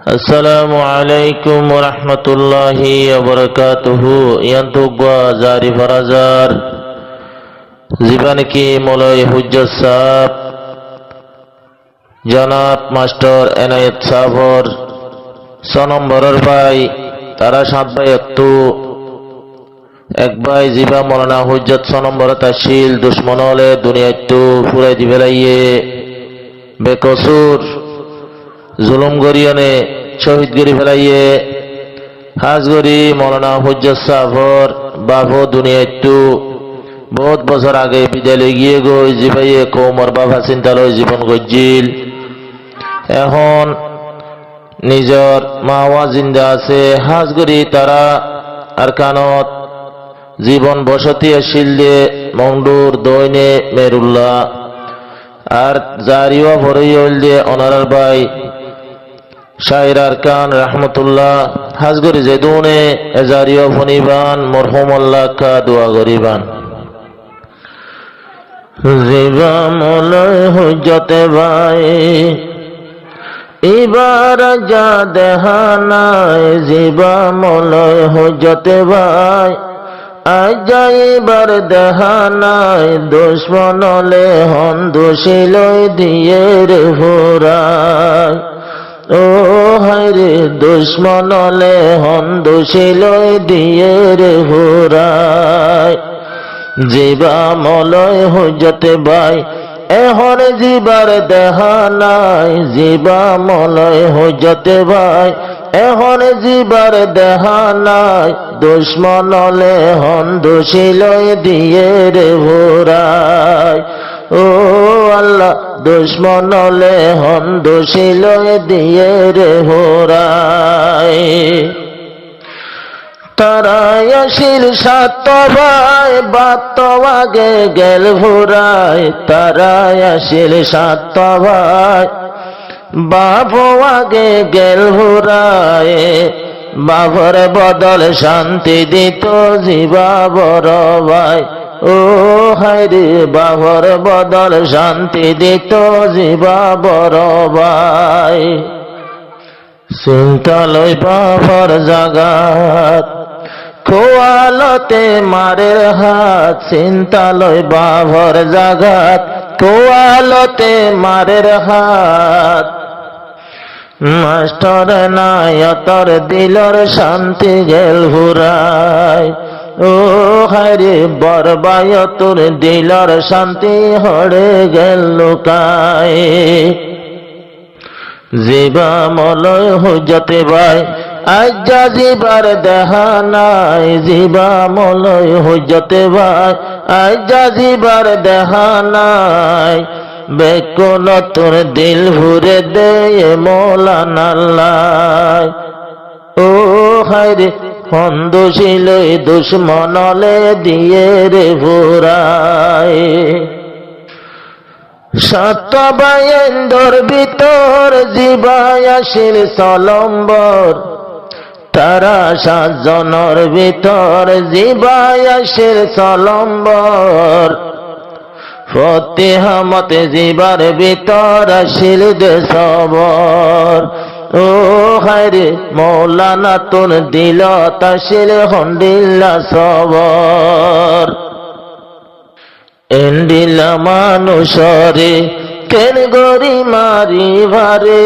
Assalamu alaikum warahmatullahi wabarakatuh. Yantugwa Zari Farazar Ziban ki Molay Hujjat Sahab Janab Master Enayat Sabor Sonam Barar Bhai Tara Shat Bhai Ektu Ek Bhai Ziba Molana Hujjat Sonam Barat Ashil Dushmanole Dunia Ektu Furai Dibelaiye Bekosur जुलुम गरियाने शहीद गरी फेलाइए हाज गरी मौलाना हुज्जत साहबर बाबो दुनिया एकटू बहुत बছর আগে বিদ্যালয়ে গিয়ে গই জিবাইয়ে কোমর বাবা চিন্তালয় জীবন গজ্জিল এখন নিজর মাওয়া জিন্দা আছে হাজ গরি তারা আর কানত জীবন বসতি আসিল দে মংডুর দইনে মেরুল্লাহ আর জারিওয়া ভরইল দে অনারার ভাই শাহির আরকান রহমতুল্লাহ হাজগরি জেদুনে এজারিও ফনিবান মরহুম আল্লাহ কা দোয়া গরিবান জিবা মোলয় হুজ্জতে ভাই এবার যা দেহানায় জিবা মোলয় হুজ্জতে ভাই আজ যাইবার দেহানায় দুশ্মনলে হন দোষিলয় দিয়ে রে ভোরায় ও হায়রে দুশ্মনলে হন দোষিলয় দিয়ে রে ভোরায় জিবা মলয় হুজ্জতে ভাই এখন জিবার দেহানাই জিবা মলয় হুজ্জতে ভাই এখন জিবার দেহানাই দুশ্মনলে হন দোষিলয় দিয়ে রে ভোরায় ও আল্লাহ দুশ্মনলে হন দোষিলয় দিয়ে রে ভোরায় তারাই আসিল সাত ভাই বাত আগে গেল ভোরায় তারাই আসিল সাত ভাই বাবু আগে গেল ভোরায় বাবর বদল শান্তি দিত জিবা বড় ভাই ও হায়রে বাবর বদল শান্তি দিত জিবা বড় ভাই চিন্তালয় বাবর জাগাত কোয়ালতে মারের হাত চিন্তালয় বাবর জাগাত কোয়ালতে মারের হাত মাস্টার নায়তর দিলর শান্তি গেল ভুরায় ও হায়রে বরবায়তর দিলর শান্তি হড়ে গেল লুকায় জিবা মলয় হুজ্জতে ভাই আজ জিবার দেহানাই জিবা মলয় হুজ্জতে ভাই আজ জিবার দেহানাই বেকুন তোর দিল ভরে দে মৌলানা আল্লাহ ও হায়রে হন দোষিলয় দুশ্মনলে দিয়ে রে ভোরায় সাত বায়েন্দর ভিতর জিবায় আসিল সলম্বর তারা সাতজনের ভিতর জিবায় আসিল সলম্বর ফতেহামতে জিবার ভিতর আসিল দে সবর ও হায়রে মৌলানা তোর দিল তাসিল হন্ডিল্লা সবর এন্ডিলা মানুষরে কেন গরি মারি ভারে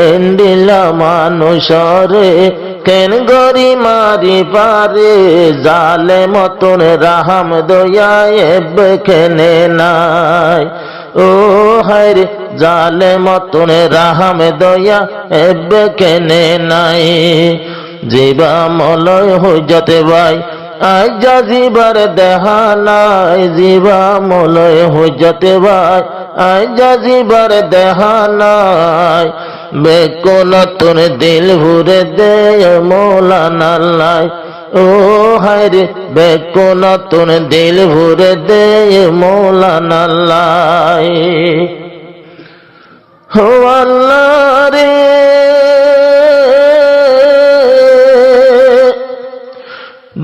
এন্ডিলা মানুষরে কেন গরি মারি পারে জালে মতন রাহাম দয়া এবে কেনে নাই ও হায়রে জালে মতন রাহাম দয়া এবে কেনে নাই জিবা মলয় হুজ্জতে ভাই আজ জিবার দেহানাই জিবা মলয় হুজ্জতে ভাই আজ জিবার দেহানাই বেকুন তোর দিল ভরে দে মৌলানা আল্লাহ ও হায়রে বেকুন তোর দিল ভরে দে মৌলানা আল্লাহ ও আল্লাহ রে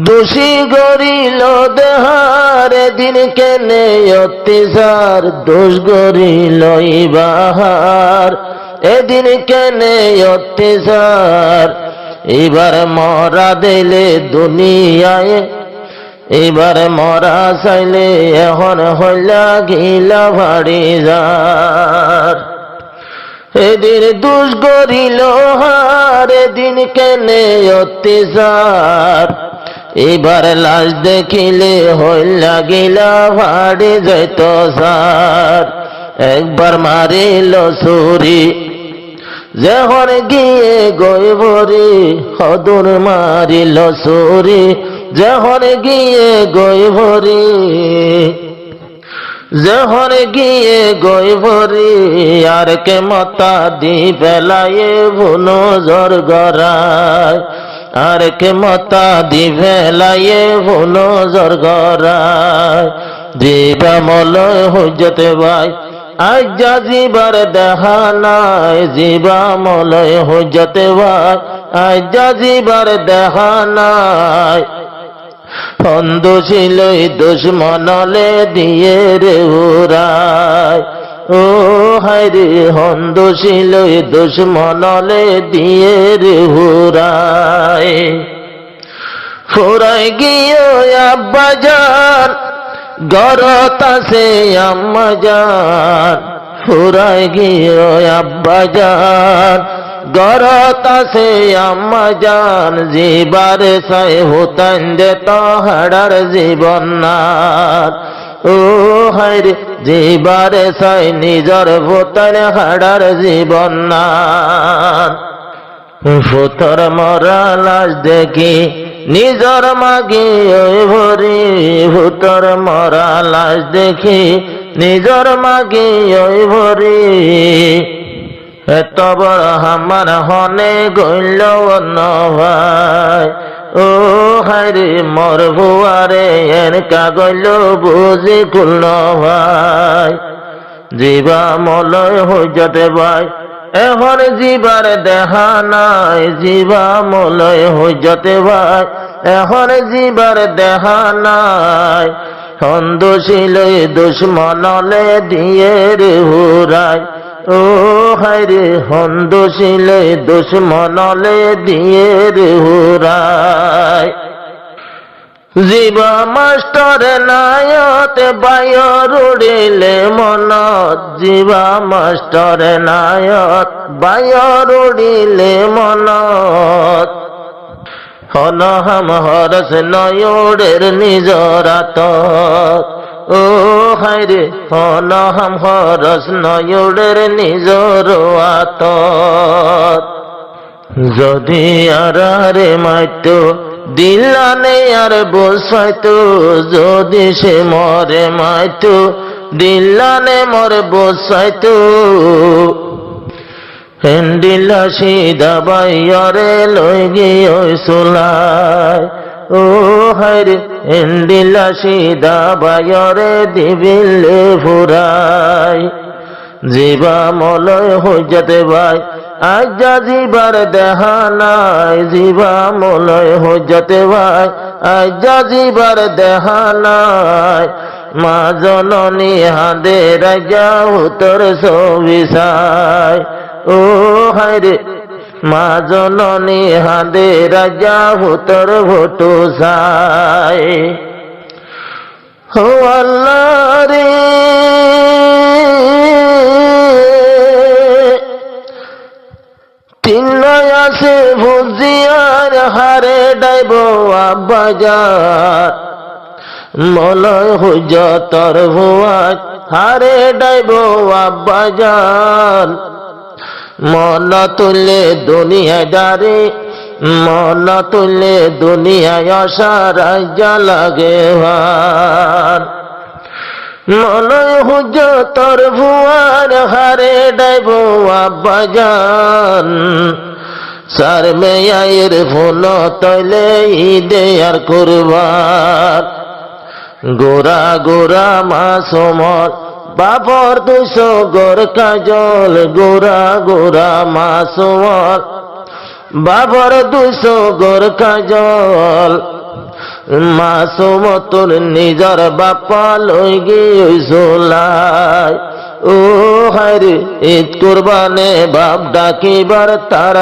দোষী গরিল দেহারে দিন কেনে অত্যাচার দোষ গরিল বাহার এদিন কেনে অত্যাচার, এবার মরা দিলে দুনিয়ায়, এবার মরা চাইলে এখন হইলা গিলা ভাড়ি যার। এদিন দুষ গরিল হার, এদিন কেনে অত্যাচার, এবার লাশ দেখিলে হইলা গিলা ভাড়ি যাইত সার। একবার মারিল ছুরি, যখন গিয়ে গইবরি, হদুর মারিল ছুরি, যখন গিয়ে গইবরি, যখন গিয়ে গইবরি, আর কে মতা দি পেলায়ে ভুনো জর গরায়, আর কে মতা দি পেলায়ে ভুনো জর গরায়। জিবা মলয় হুজ্জতে ভাই আজ যা জিবার দেখা নাই, জিবা মলয় হুজ্জতে ভাই আজ যা জিবার দেখা নাই। দোষী লই দুশ্মনলে দিয়ে রে উড়ায়, ও হায় রে দোষী লই দুশ্মনলে দিয়ে রে উড়ায়। ফুরাই গিয়ে আব্বা জান, গরত আছে আম্মা জান, ফুরাই গিয়ে আব্বা জান, গরত আছে আম্মা জান। জিবারে সাই হতান দে তাহার জীবন নাথ, ও হায়রে জিবারে সাই নিজর ভোতার হাড়ার জীবন নাথ। ফুতর মরা লাশ দেখি নিজর মাগে ওই ভরি, ফুতর মরা লাশ দেখি নিজর মাগে ওই ভরি। এত বড় আমার হনে গইল অন্য ভাই, ও হায়রে মর ভুয়ারে এর কাগল বুঝি খুলল ভাই। জিবা মলয় হইজতে ভাই এখন জিবার দেখা নাই, জিবা মলয় হইজতে ভাই এখন জিবার দেখা নাই। দোষিলই দুশ্মনলে দিয়ে রে হুরায়, ও হায়রে দোষিলে দুশ্মনলে দিয়ে রে হুরায়। জিবা মাস্টার নায়ত বায়র উড়িলে মনত, জিবা মাস্টার নায়ত বায়র উড়িলে মনত। হনহাম হরস নয়ুরের নিজরাত, ও হায়রে হনহাম হরস নয়ুরের নিজর আত। যদি আরে মাইতো দিলানে আর বসাইতো, যদি সে মরে মাইতো দিলানে মরে বসাইতো। হেন্ডিলা সিদা বাইরে লই গিয়ে সোলায়, ও হায়রে হেন্ডিলা সিদা বাইরে দিবিলে ফুরায়। জিবা মলয় হইজাতে ভাই আজ যা জিবার দেখা নাই, জিবা মলয় হইজাতে ভাই আজ যা জিবার দেখা নাই। মা জননী হাঁদে রাজা উত্তর সবিসায়, ও হায়রে মা জননী হাঁদে রাজা উত্তর ভোটু সায়। ও আল্লাহ রে তিন আছে ভুজিয়ার হারে ডাইব আব্বাজার, মলয় হুজতর ভুয়াত হারে ডাইব আব্বাজান। মন তুলে দুনিয়ায় দাঁড়ি, মন তুলে দুনিয়ায় অসারাজ্যা লাগে ভান। মলয় হুজতর ভুয়ার হারে ডাইব আব্বাজান। সার মেয়ের ফোন তৈলে ঈদে আর কুরবান। গোরা গোরা মাসুমর বাবর 200 গোর কাজল, গোরা গোরা মাসুমর বাবর 200 গোর কাজল। মাসুম তোর নিজর বাপা লই গিয়ে সোলায়, ও হায়রে ঈদ কুরবানে বাপ ডাকিবার তারা